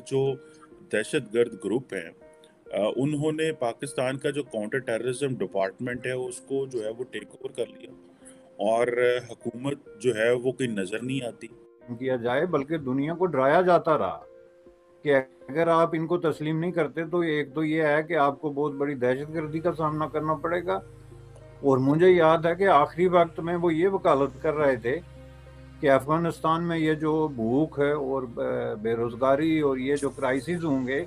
जो दहशत गर्द ग्रुप हैं उन्होंने पाकिस्तान का जो काउंटर टेररिज्म डिपार्टमेंट है उसको जो है वो टेक ओवर कर लिया और हुकूमत जो है वो कोई नज़र नहीं आती। किया जाए, बल्कि दुनिया को डराया जाता रहा कि अगर आप इनको तस्लीम नहीं करते तो एक तो ये है कि आपको बहुत बड़ी दहशतगर्दी का सामना करना पड़ेगा। और मुझे याद है कि आखिरी वक्त में वो ये वकालत कर रहे थे कि अफगानिस्तान में ये जो भूख है और बेरोजगारी और ये जो क्राइसिस होंगे,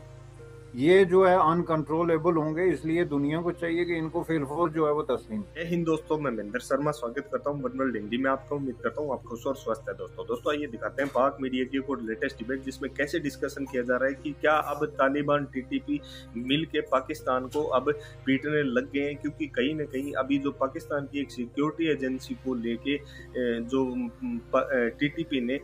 ये जो है अनकंट्रोलेबल होंगे, इसलिए दुनिया को चाहिए कि इनको फिलफोर जो है वो तस्लीम। जय हिंद दोस्तों, मैं महेंद्र शर्मा स्वागत करता हूं वन वर्ल्ड हिंदी में आपका। उम्मीद करता हूं आप खुश और स्वस्थ है। दोस्तों आइए दिखाते हैं पाक मीडिया की एक लेटेस्ट डिबेट, जिसमें कैसे डिस्कशन किया जा रहा है कि क्या अब तालिबान टीटीपी मिल के पाकिस्तान को अब पीटने लग गए हैं, क्योंकि कहीं ना कहीं अभी जो पाकिस्तान की एक सिक्योरिटी एजेंसी को लेके जो टीटीपी ने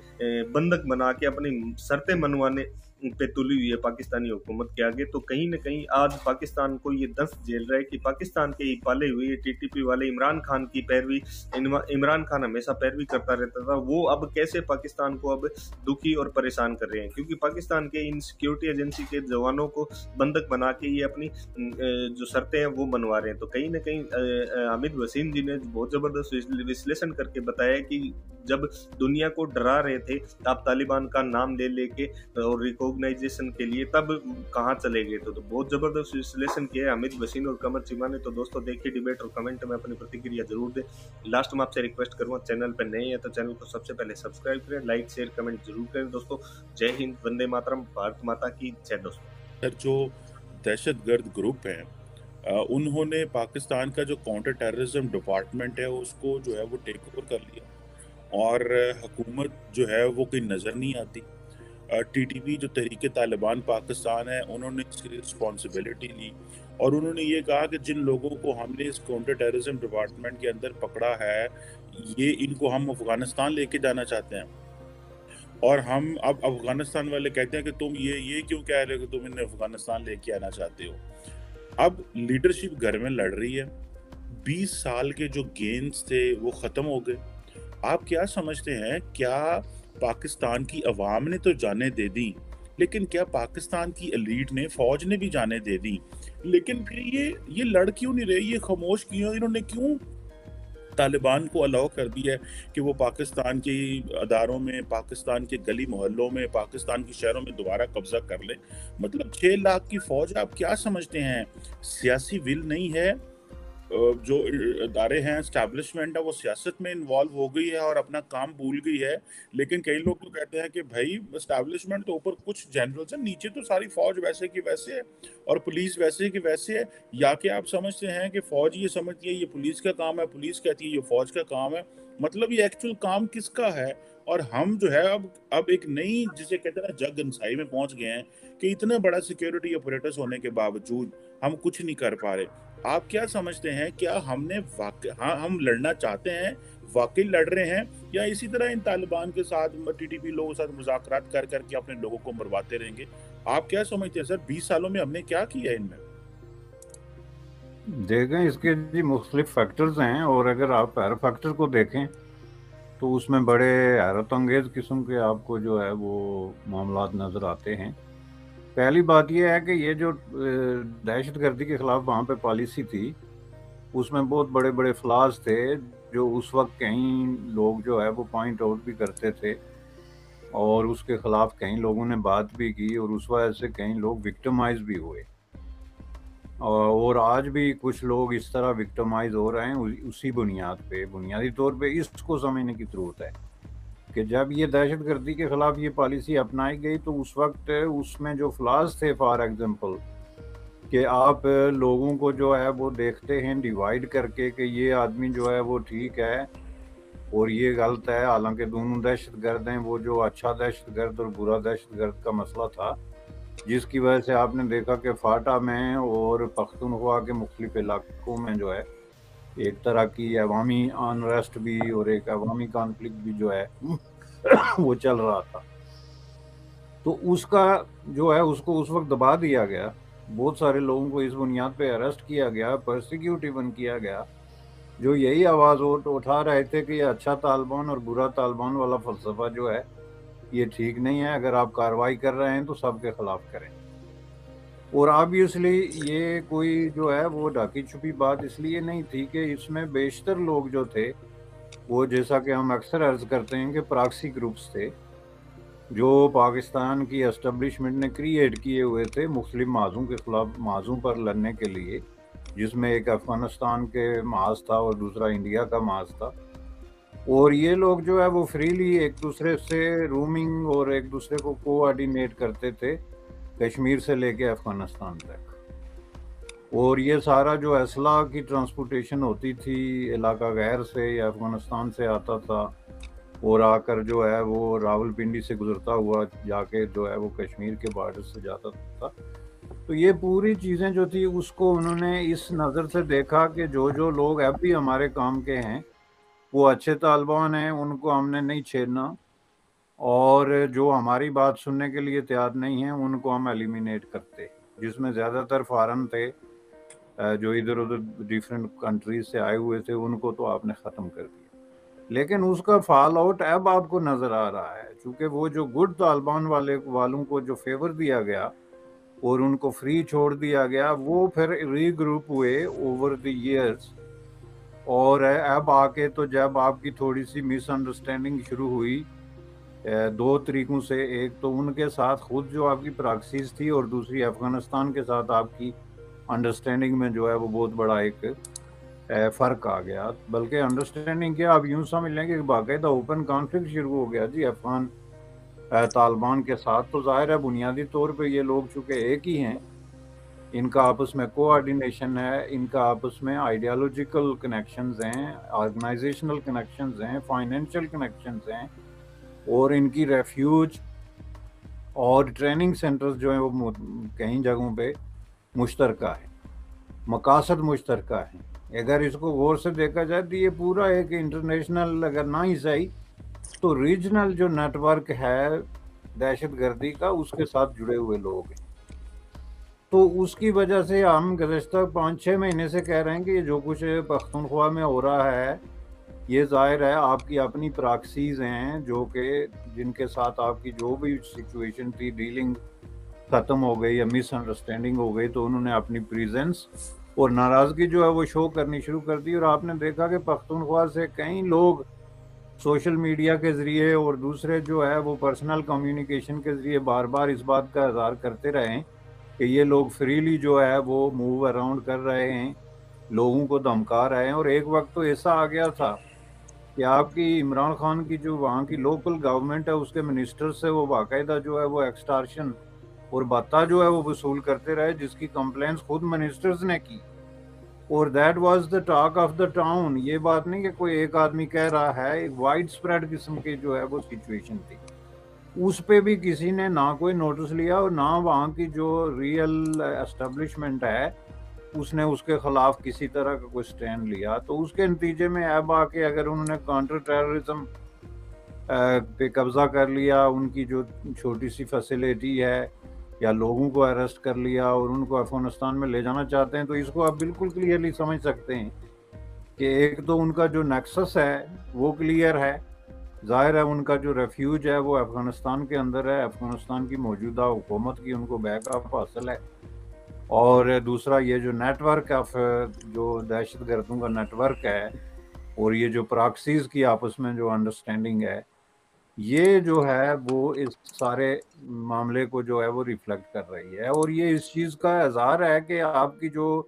बंधक बना के अपनी शर्तें मनवाने पे तुली हुई है पाकिस्तानी हुकूमत के आगे, तो कहीं ना कहीं आज पाकिस्तान को ये दंश झेल रहा है कि पाकिस्तान के ही पाले हुए टीटीपी वाले इमरान खान की पैरवी, इमरान खान हमेशा पैरवी करता रहता था, वो अब कैसे पाकिस्तान को अब दुखी और परेशान कर रहे हैं, क्योंकि पाकिस्तान के इन सिक्योरिटी एजेंसी के जवानों को बंधक बना के ये अपनी जो शर्तें हैं वो बनवा रहे हैं। तो कहीं ना कहीं हामिद वसीम जी ने बहुत जबरदस्त विश्लेषण करके बताया कि जब दुनिया को डरा रहे थे आप तालिबान का नाम ले लेके और रिकॉग्नाइजेशन के लिए, तब कहाँ चले गए। तो बहुत जबरदस्त विश्लेषण किया हामिद वसीम और कमर चीमा ने। तो दोस्तों देखिए डिबेट और कमेंट में अपनी प्रतिक्रिया जरूर दें। लास्ट में आपसे रिक्वेस्ट करूंगा, चैनल पर नए हैं तो चैनल को सबसे पहले सब्सक्राइब करें, लाइक शेयर कमेंट जरूर करें। दोस्तों जय हिंद, वंदे मातरम, भारत माता की जय। दोस्तों जो दहशत गर्द ग्रुप हैं उन्होंने पाकिस्तान का जो काउंटर टेररिज्म डिपार्टमेंट है उसको जो है वो टेक ओवर कर लिया और हुकूमत जो है वो कोई नज़र नहीं आती। टीटीपी जो तहरीक तालिबान पाकिस्तान है उन्होंने इसकी रिस्पॉन्सिबिलिटी ली और उन्होंने ये कहा कि जिन लोगों को हमने इस काउंटर टेररिज्म डिपार्टमेंट के अंदर पकड़ा है ये इनको हम अफ़गानिस्तान लेके जाना चाहते हैं। और हम अब अफ़गानिस्तान वाले कहते हैं कि तुम ये क्यों कह रहे हो कि तुम इन्हें अफ़गानिस्तान लेके आना चाहते हो। अब लीडरशिप घर में लड़ रही है, 20 साल के जो गेन्स थे वो ख़त्म हो गए। आप क्या समझते हैं, क्या पाकिस्तान की अवाम ने तो जाने दे दी, लेकिन क्या पाकिस्तान की एलीट ने, फौज ने भी जाने दे दी, लेकिन फिर ये लड़ क्यों नहीं रहे, ये खामोश क्यों, इन्होंने क्यों तालिबान को अलाउ कर दिया है कि वो पाकिस्तान के अदारों में, पाकिस्तान के गली मोहल्लों में, पाकिस्तान की शहरों में दोबारा कब्जा कर ले। मतलब 6 लाख की फौज, आप क्या समझते हैं सियासी विल नहीं है? जो इदारे हैं, एस्टैब्लिशमेंट है, वो सियासत में इन्वॉल्व हो गई है और अपना काम भूल गई है। लेकिन कई लोग तो कहते हैं कि भाई एस्टैब्लिशमेंट तो ऊपर कुछ जनरल्स हैं, नीचे तो सारी फौज वैसे की वैसे है और पुलिस वैसे की वैसे है। या कि आप समझते हैं कि फौज ये समझती है ये पुलिस का काम है, पुलिस कहती है ये फौज का काम है। मतलब ये एक्चुअल काम किसका है? और हम जो है अब एक नई, जिसे कहते हैं ना, जग गहराई में पहुंच गए हैं कि इतना बड़ा सिक्योरिटी ऑपरेटर्स होने के बावजूद हम कुछ नहीं कर पा रहे। आप क्या समझते हैं, क्या हमने हम लड़ना चाहते हैं, वाकई लड़ रहे हैं, या इसी तरह इन तालिबान के साथ, टीटीपी लोगों के साथ मुज़ाकरात कर करके अपने लोगों को मरवाते रहेंगे? आप क्या समझते हैं सर, 20 सालों में हमने क्या किया इनमें? देखें, इसके जी मुख्तलिफ फैक्टर्स हैं और अगर आप हर फैक्टर को देखें तो उसमें बड़े हैरत अंगेज़ किस्म के आपको जो है वो मामलात नज़र आते हैं। पहली बात यह है कि ये जो दहशत गर्दी के ख़िलाफ़ वहाँ पे पॉलिसी थी उसमें बहुत बड़े बड़े फ्लाज थे, जो उस वक्त कई लोग जो है वो पॉइंट आउट भी करते थे और उसके ख़िलाफ़ कई लोगों ने बात भी की और उस वजह से कई लोग विक्टिमाइज भी हुए। और आज भी कुछ लोग इस तरह विक्टिमाइज हो रहे हैं। उसी बुनियादी तौर पे इसको समझने की ज़रूरत है कि जब ये दहशतगर्दी के ख़िलाफ़ ये पॉलिसी अपनाई गई तो उस वक्त उसमें जो फ्लाज थे, फॉर एग्जांपल, कि आप लोगों को जो है वो देखते हैं डिवाइड करके कि ये आदमी जो है वो ठीक है और ये गलत है, हालांकि दोनों दहशतगर्द हैं। वो जो अच्छा दहशतगर्द और बुरा दहशतगर्द का मसला था, जिसकी वजह से आपने देखा कि फाटा में और पख्तूनख्वा के मुख्तलिफ इलाकों में जो है एक तरह की अवामी अनरेस्ट भी और एक अवामी कॉन्फ्लिक्ट भी जो है वो चल रहा था। तो उसका जो है उसको उस वक्त दबा दिया गया, बहुत सारे लोगों को इस बुनियाद पे अरेस्ट किया गया, परसिक्यूट इवन किया गया, जो यही आवाज़ उठा रहे थे कि ये अच्छा तालिबान और बुरा तालिबान वाला फ़लसफ़ा जो है یہ ٹھیک نہیں ہے. اگر آپ کارروائی کر رہے ہیں تو سب کے خلاف کریں. اور آبویسلی یہ کوئی جو ہے وہ ڈھکی چھپی بات اس لیے نہیں تھی کہ اس میں بیشتر لوگ جو تھے وہ جیسا کہ ہم اکثر عرض کرتے ہیں کہ پراکسی گروپس تھے جو پاکستان کی اسٹیبلشمنٹ نے کریٹ کیے ہوئے تھے مختلف معاذوں کے خلاف معاذوں پر لڑنے کے لیے, جس میں ایک افغانستان کے معاذ تھا اور دوسرا انڈیا کا معاذ تھا. اور یہ لوگ جو ہے وہ فریلی ایک دوسرے سے رومنگ اور ایک دوسرے کو کوآرڈینیٹ کرتے تھے کشمیر سے لے کے افغانستان تک. اور یہ سارا جو اسلحہ کی ٹرانسپورٹیشن ہوتی تھی علاقہ غیر سے یا افغانستان سے آتا تھا اور آ کر جو ہے وہ راول پنڈی سے گزرتا ہوا جا کے جو ہے وہ کشمیر کے بارڈر سے جاتا تھا. تو یہ پوری چیزیں جو تھی اس کو انہوں نے اس نظر سے دیکھا کہ جو لوگ اب بھی ہمارے کام کے ہیں وہ اچھے طالبان ہیں, ان کو ہم نے نہیں چھیڑنا, اور جو ہماری بات سننے کے لیے تیار نہیں ہیں ان کو ہم ایلیمینیٹ کرتے, جس میں زیادہ تر فارن تھے جو ادھر ادھر ڈیفرنٹ کنٹریز سے آئے ہوئے تھے, ان کو تو آپ نے ختم کر دیا. لیکن اس کا فال آؤٹ اب آپ کو نظر آ رہا ہے, چونکہ وہ جو گڈ طالبان والوں کو جو فیور دیا گیا اور ان کو فری چھوڑ دیا گیا وہ پھر ری گروپ ہوئے اوور دی ایئرز. اور اب آ کے تو جب آپ کی تھوڑی سی مس انڈرسٹینڈنگ شروع ہوئی دو طریقوں سے, ایک تو ان کے ساتھ خود جو آپ کی پراکسیز تھی اور دوسری افغانستان کے ساتھ آپ کی انڈرسٹینڈنگ میں جو ہے وہ بہت بڑا ایک فرق آ گیا. بلکہ انڈرسٹینڈنگ کیا آپ یوں سمجھ لیں کہ باقاعدہ اوپن کانفلکٹ شروع ہو گیا جی افغان طالبان کے ساتھ. تو ظاہر ہے بنیادی طور پہ یہ لوگ چونکہ ایک ہی ہیں, ان کا آپس میں کوآرڈینیشن ہے, ان کا آپس میں آئیڈیالوجیکل کنیکشنز ہیں, آرگنائزیشنل کنیکشنز ہیں, فائنینشیل کنیکشنز ہیں, اور ان کی ریفیوج اور ٹریننگ سینٹرز جو ہیں وہ کئی جگہوں پہ مشترکہ ہیں, مقاصد مشترکہ ہیں. اگر اس کو غور سے دیکھا جائے تو یہ پورا ایک انٹرنیشنل اگر نہ ہی صحیح تو ریجنل جو نیٹ ورک ہے دہشت گردی کا اس کے ساتھ جڑے ہوئے لوگ ہیں. تو اس کی وجہ سے ہم گزشتہ 5-6 مہینے سے کہہ رہے ہیں کہ یہ جو کچھ پختونخوا میں ہو رہا ہے یہ ظاہر ہے آپ کی اپنی پراکسیز ہیں جو کہ جن کے ساتھ آپ کی جو بھی سچویشن تھی ڈیلنگ ختم ہو گئی یا مس انڈرسٹینڈنگ ہو گئی تو انہوں نے اپنی پریزنس اور ناراضگی جو ہے وہ شو کرنی شروع کر دی. اور آپ نے دیکھا کہ پختونخوا سے کئی لوگ سوشل میڈیا کے ذریعے اور دوسرے جو ہے وہ پرسنل کمیونیکیشن کے ذریعے بار بار اس بات کا اظہار کرتے رہے کہ یہ لوگ فریلی جو ہے وہ موو اراؤنڈ کر رہے ہیں, لوگوں کو دھمکا رہے ہیں. اور ایک وقت تو ایسا آ گیا تھا کہ آپ کی عمران خان کی جو وہاں کی لوکل گورنمنٹ ہے اس کے منسٹر سے وہ باقاعدہ جو ہے وہ ایکسٹارشن اور بھتہ جو ہے وہ وصول کرتے رہے, جس کی کمپلینس خود منسٹرز نے کی. اور that was the talk of the town. یہ بات نہیں کہ کوئی ایک آدمی کہہ رہا ہے, ایک وائڈ اسپریڈ قسم کی جو ہے وہ سچویشن تھی. اس پہ بھی کسی نے نہ کوئی نوٹس لیا اور نہ وہاں کی جو ریئل اسٹیبلشمنٹ ہے اس نے اس کے خلاف کسی طرح کا کوئی سٹینڈ لیا. تو اس کے نتیجے میں اب آ کے اگر انہوں نے کانٹر ٹیررزم پہ قبضہ کر لیا, ان کی جو چھوٹی سی فیسلٹی ہے یا لوگوں کو اریسٹ کر لیا اور ان کو افغانستان میں لے جانا چاہتے ہیں, تو اس کو آپ بالکل کلیئرلی سمجھ سکتے ہیں کہ ایک تو ان کا جو نیکسس ہے وہ کلیئر ہے, ظاہر ہے ان کا جو ریفیوج ہے وہ افغانستان کے اندر ہے, افغانستان کی موجودہ حکومت کی ان کو بیک اپ حاصل ہے. اور دوسرا یہ جو نیٹ ورک آف جو دہشت گردوں کا نیٹ ورک ہے اور یہ جو پراکسیز کی آپس میں جو انڈرسٹینڈنگ ہے یہ جو ہے وہ اس سارے معاملے کو جو ہے وہ ریفلیکٹ کر رہی ہے. اور یہ اس چیز کا اظہار ہے کہ آپ کی جو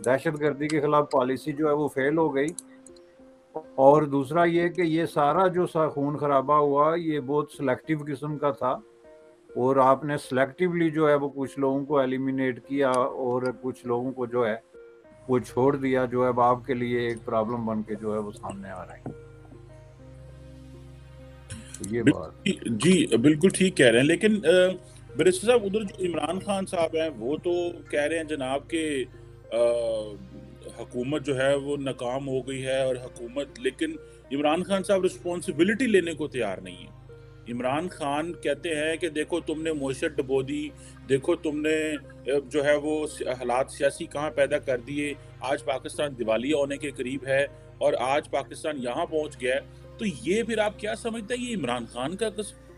دہشت گردی کے خلاف پالیسی جو ہے وہ فیل ہو گئی. اور دوسرا یہ کہ یہ سارا جو خون خرابہ ہوا یہ بہت سلیکٹیو قسم کا تھا, اور آپ نے سلیکٹیولی جو ہے وہ کچھ لوگوں کو ایلیمینیٹ کیا اور کچھ لوگوں کو جو ہے وہ چھوڑ دیا, جو اب آپ کے لیے ایک پرابلم بن کے جو ہے وہ سامنے آ رہے ہیں. یہ بات جی بالکل ٹھیک کہہ رہے ہیں. لیکن بیرسٹر صاحب ادھر جو عمران خان صاحب ہیں وہ تو کہہ رہے ہیں جناب کہ حکومت جو ہے وہ ناکام ہو گئی ہے اور حکومت, لیکن عمران خان صاحب رسپانسبلٹی لینے کو تیار نہیں ہے. عمران خان کہتے ہیں کہ دیکھو تم نے معیشت ڈبو دی, دیکھو تم نے جو ہے وہ حالات سیاسی کہاں پیدا کر دیے, آج پاکستان دیوالیہ ہونے کے قریب ہے اور آج پاکستان یہاں پہنچ گیا ہے. تو یہ پھر آپ کیا سمجھتے ہیں یہ عمران خان کا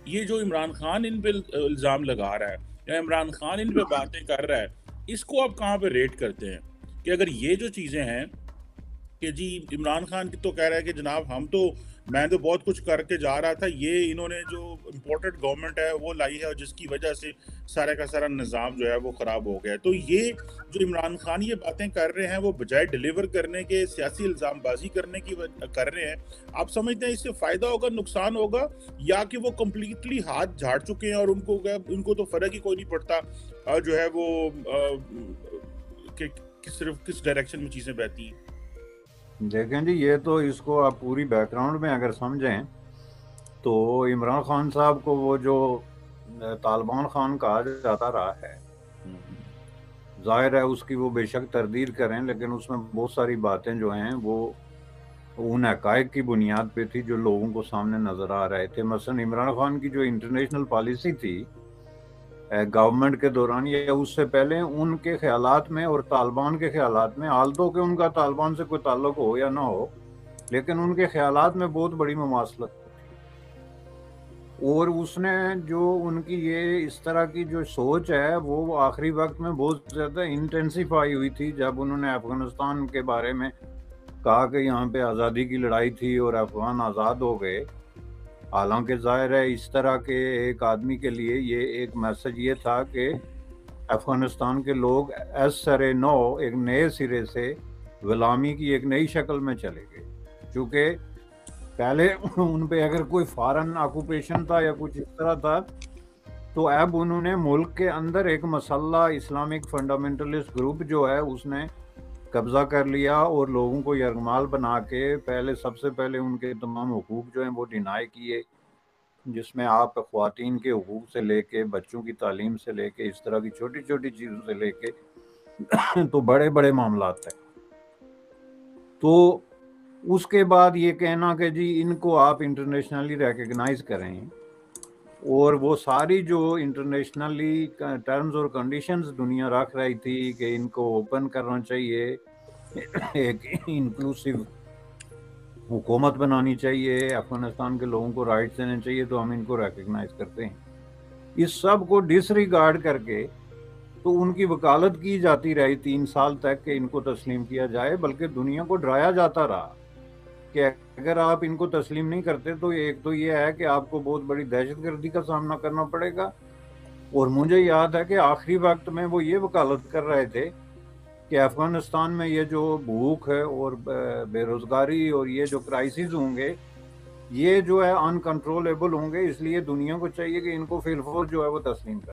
ये जो इमरान खान इन पे इल्ज़ाम लगा रहा है या इमरान खान इन पे बातें कर रहा है, इसको आप कहाँ पे रेट करते हैं? कि अगर ये जो चीज़ें हैं कि जी इमरान खान तो कह रहा है कि जनाब मैं तो बहुत कुछ करके जा रहा था, ये इन्होंने जो इम्पोर्टेड गवर्नमेंट है वो लाई है और जिसकी वजह से सारा का सारा निज़ाम जो है वो ख़राब हो गया है। तो ये जो इमरान खान ये बातें कर रहे हैं वो बजाय डिलीवर करने के सियासी इल्ज़ामबाजी करने की कर रहे हैं। आप समझते हैं इससे फ़ायदा होगा, नुकसान होगा, या कि वो कम्प्लीटली हाथ झाड़ चुके हैं और उनको तो फ़र्क ही कोई नहीं पड़ता जो है वो कि सिर्फ किस डायरेक्शन में चीज़ें बहती हैं? देखें जी, ये तो इसको आप पूरी बैकग्राउंड में अगर समझें तो इमरान खान साहब को वो जो तालिबान खान कहा जाता रहा है, जाहिर है उसकी वो बेशक तरदीद करें, लेकिन उसमें बहुत सारी बातें जो हैं वो उन हक़ाइक़ की बुनियाद पे थी जो लोगों को सामने नज़र आ रहे थे। मसलन इमरान खान की जो इंटरनेशनल पॉलिसी थी गवर्नमेंट के दौरान या उससे पहले, उनके ख्यालात में और तालिबान के ख्यालात में, आल्दो कि उनका तालिबान से कोई ताल्लुक हो या ना हो, लेकिन उनके ख्यालात में बहुत बड़ी मुमासलत थी। और उसने जो उनकी ये इस तरह की जो सोच है वो आखिरी वक्त में बहुत ज़्यादा इंटेंसिफाई हुई थी जब उन्होंने अफ़गानिस्तान के बारे में कहा कि यहाँ पे आज़ादी की लड़ाई थी और अफ़गान आज़ाद हो गए। हालांकि ज़ाहिर है इस तरह के एक आदमी के लिए ये एक मैसेज ये था कि अफ़गानिस्तान के लोग सरे नौ एक नए सिरे से ग़ुलामी की एक नई शक्ल में चले गए, क्योंकि पहले उन पे अगर कोई फॉरेन ऑक्यूपेशन था या कुछ इस तरह था, तो अब उन्होंने मुल्क के अंदर एक मसल्ला इस्लामिक फंडामेंटलिस्ट ग्रुप जो है उसने कब्ज़ा कर लिया और लोगों को यरगमाल बना के सबसे पहले उनके तमाम हुकूक जो हैं वो डिनाई किए, जिसमें आप ख़वातीन के हुकूक से लेके बच्चों की तालीम से लेके इस तरह की छोटी छोटी चीज़ों से लेके तो बड़े बड़े मामलात हैं। तो उसके बाद ये कहना कि जी इनको आप इंटरनेशनली रिकग्नाइज करें, और वो सारी जो इंटरनेशनली टर्म्स और कंडीशंस दुनिया रख रही थी कि इनको ओपन करना चाहिए, एक इंक्लूसिव हुकूमत बनानी चाहिए, अफगानिस्तान के लोगों को राइट्स देने चाहिए, तो हम इनको रिकग्नाइज करते हैं। इस सब को डिसरिगार्ड करके तो उनकी वकालत की जाती रही 3 साल तक कि इनको तस्लीम किया जाए, बल्कि दुनिया को डराया जाता रहा कि अगर आप इनको तस्लीम नहीं करते तो एक तो ये है कि आपको बहुत बड़ी दहशतगर्दी का सामना करना पड़ेगा। और मुझे याद है कि आखिरी वक्त में वो ये वकालत कर रहे थे कि अफ़गानिस्तान में ये जो भूख है और बेरोज़गारी और ये जो क्राइसिस होंगे, ये जो है अनकंट्रोलेबल होंगे, इसलिए दुनिया को चाहिए कि इनको फिलफौर जो है वो तस्लीम करें।